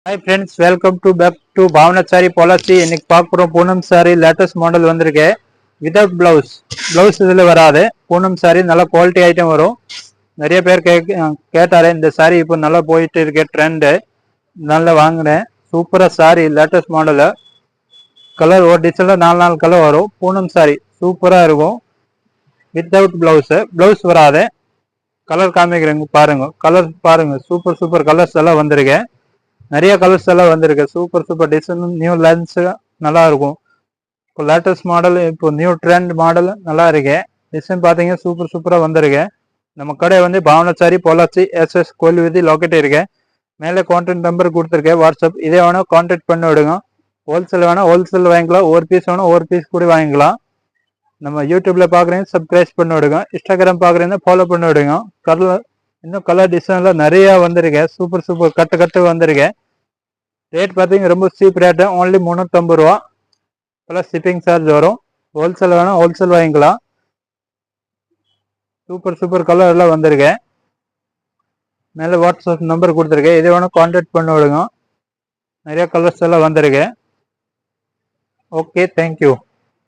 Hi friends, welcome to back to Bhavanachari Policy. இன்னைக்கு பார்க்க போறோம் பூனம் சாரி லேட்டஸ்ட் மாடல் வந்திருக்கு வித்வுட் பிளவுஸ் இதுல வராது. பூனம் சாரி நல்ல குவாலிட்டி ஐட்டம் வரும். நிறைய பேர் கேட்டாரு இந்த சாரி இப்போ நல்லா போயிட்டு இருக்கு ட்ரெண்ட், நல்லா வாங்கினேன். சூப்பரா சாரி லேட்டஸ்ட் மாடல், கலர் ஒரு டிசைன்ல நாலு கலர் வரும். பூனம் சாரி சூப்பரா இருக்கும். வித்வுட் பிளவுஸ் வராது. கலர் காமிக்கிறேங்க பாருங்க, கலர் பாருங்க, சூப்பர் கலர்ஸ் எல்லாம் வந்திருக்கு. நிறைய கலர்ஸ் எல்லாம் வந்திருக்கு. சூப்பர் டிசைன், நியூ லென்ஸ் நல்லா இருக்கும். இப்போ லேட்டஸ்ட் மாடல், இப்போ நியூ ட்ரெண்ட் மாடல் நல்லா இருக்கு. டிசைன் பார்த்தீங்க சூப்பரா வந்திருக்கு. நம்ம கடை வந்து பாவனச்சாரி பொள்ளாச்சி SS கோயில் வீதி லொக்கேட் இருக்கு. மேலே கான்டாக்ட் நம்பர் கொடுத்துருக்கேன், வாட்ஸ்அப். இதே வேணா கான்டாக்ட் பண்ணி விடுங்க. ஹோல்சேல் வேணா ஹோல்சேல் வாங்கிக்கலாம், ஒரு பீஸ் வேணா ஒரு பீஸ் கூட வாங்கிக்கலாம். நம்ம யூடியூப்ல பாக்குறீங்க சப்ஸ்கிரைப் பண்ணி விடுங்க, இன்ஸ்டாகிராம் பாக்குறீங்க ஃபாலோ பண்ணி விடுங்க. இன்னும் கலர் டிசைன்ல நிறைய வந்திருக்கு. சூப்பர் கட்டு வந்திருக்கு. ரேட் பார்த்தீங்க ரொம்ப சீப் ரேட்டு, ஓன்லி 350 ரூபா ப்ளஸ் ஷிப்பிங் சார்ஜ் வரும். ஹோல்சேல் வேணா ஹோல்சேல் வாங்கிக்கலாம். சூப்பர் கலர் எல்லாம் வந்திருக்கு. மேலே வாட்ஸ்அப் நம்பர் கொடுத்துருக்கேன், இதை வேணா கான்டாக்ட் பண்ணி விடுங்க. நிறைய கலர்ஸ் எல்லாம் வந்திருக்கு. Okay, thank you.